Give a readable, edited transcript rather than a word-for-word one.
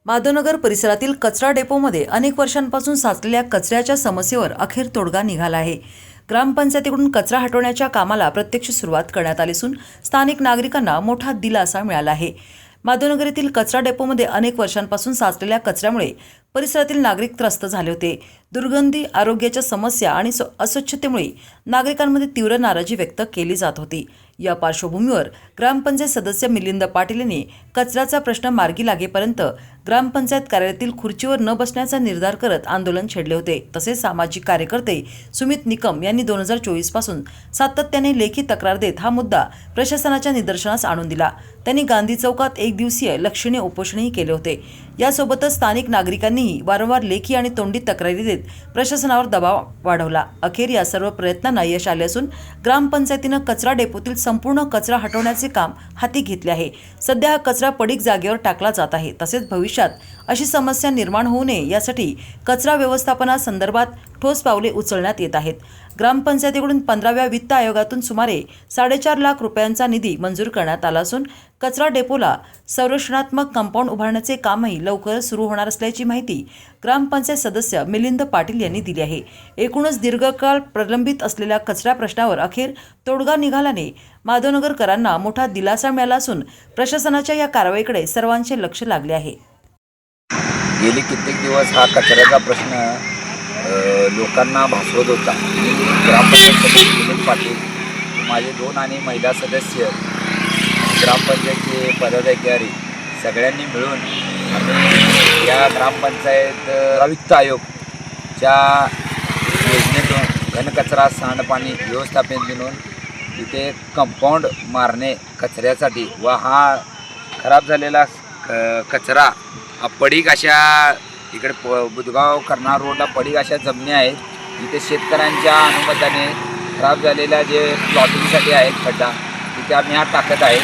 माधवनगर परिसरातील कचरा डेपोमध्ये अनेक वर्षांपासून साचलेल्या कचऱ्याच्या समस्येवर अखेर तोडगा निघाला आहे। ग्रामपंचायतीकडून कचरा हटवण्याच्या कामाला प्रत्यक्ष सुरुवात करण्यात आली असून स्थानिक नागरिकांना मोठा दिलासा मिळाला आहे। माधवनगर येथील कचरा डेपोमध्ये अनेक वर्षांपासून साचलेल्या कचऱ्यामुळे परिसरातील नागरिक त्रस्त झाले होते। दुर्गंधी, आरोग्याच्या समस्या आणि अस्वच्छतेमुळे नागरिकांमध्ये तीव्र नाराजी व्यक्त केली जात होती। या पार्श्वभूमीवर ग्रामपंचायत सदस्य मिलिंद पाटील यांनी कचऱ्याचा प्रश्न मार्गी लागेपर्यंत ग्रामपंचायत कार्यालयातील खुर्चीवर न बसण्याचा निर्धार करत आंदोलन छेडले होते। तसेच सामाजिक कार्यकर्ते सुमित निकम यांनी 2024 पासून सातत्याने लेखी तक्रार देत हा मुद्दा प्रशासनाच्या निदर्शनास आणून दिला। त्यांनी गांधी चौकात एक दिवसीय लक्षणीय उपोषणही केले होते। यासोबतच स्थानिक नागरिकांनीही वारंवार लेखी आणि तोंडी तक्रारी देत प्रशासनावर दबाव वाढवला। अखेर या सर्व प्रयत्नांना यश आले असून ग्रामपंचायतीने कचरा डेपोतील संपूर्ण कचरा हटवण्याचे काम हाती घेतले आहे। सध्या हा कचरा पडीक जागेवर टाकला जात आहे। तसेच भविष्यात अशी समस्या निर्माण होऊ नये यासाठी कचरा व्यवस्थापनासंदर्भात ठोस पावले उचलण्यात येत आहेत। ग्रामपंचायतीकडून 15व्या वित्त आयोगातून सुमारे 4.5 लाख रुपयांचा निधी मंजूर करण्यात आला असून कचरा डेपोला संरक्षणात्मक कंपाऊंड उभारण्याचे कामही लवकरच सुरू होणार असल्याची माहिती ग्रामपंचायत सदस्य मिलिंद पाटील यांनी दिली आहे। एकूणच दीर्घकाळ प्रलंबित असलेल्या कचरा प्रश्नावर अखेर तोडगा निघाल्याने माधवनगरकरांना मोठा दिलासा मिळाला असून प्रशासनाच्या या कारवाईकडे सर्वांचे लक्ष लागले आहे। गेली कित्येक दिवस हा कचऱ्याचा प्रश्न लोकांना भासवत होता। ग्रामपंचायत सदस्य मिलिंद पाटील, माझे 2 आणि महिला सदस्य, ग्रामपंचायतचे पदाधिकारी सगळ्यांनी मिळून आम्ही या ग्रामपंचायत वित्त आयोगच्या योजनेतून घनकचरा सांडपाणी व्यवस्थापनेतून तिथे कंपाऊंड मारणे कचऱ्यासाठी व हा खराब झालेला कचरा पडीक अशा इकडे बुधगाव करणार रोडला पडीक अशा जमिनी आहेत जिथे शेतकऱ्यांच्या अनुमतीने खराब झालेल्या जे प्लॉटिंगसाठी आहेत खड्डा तिथे आम्ही हा टाकत आहे।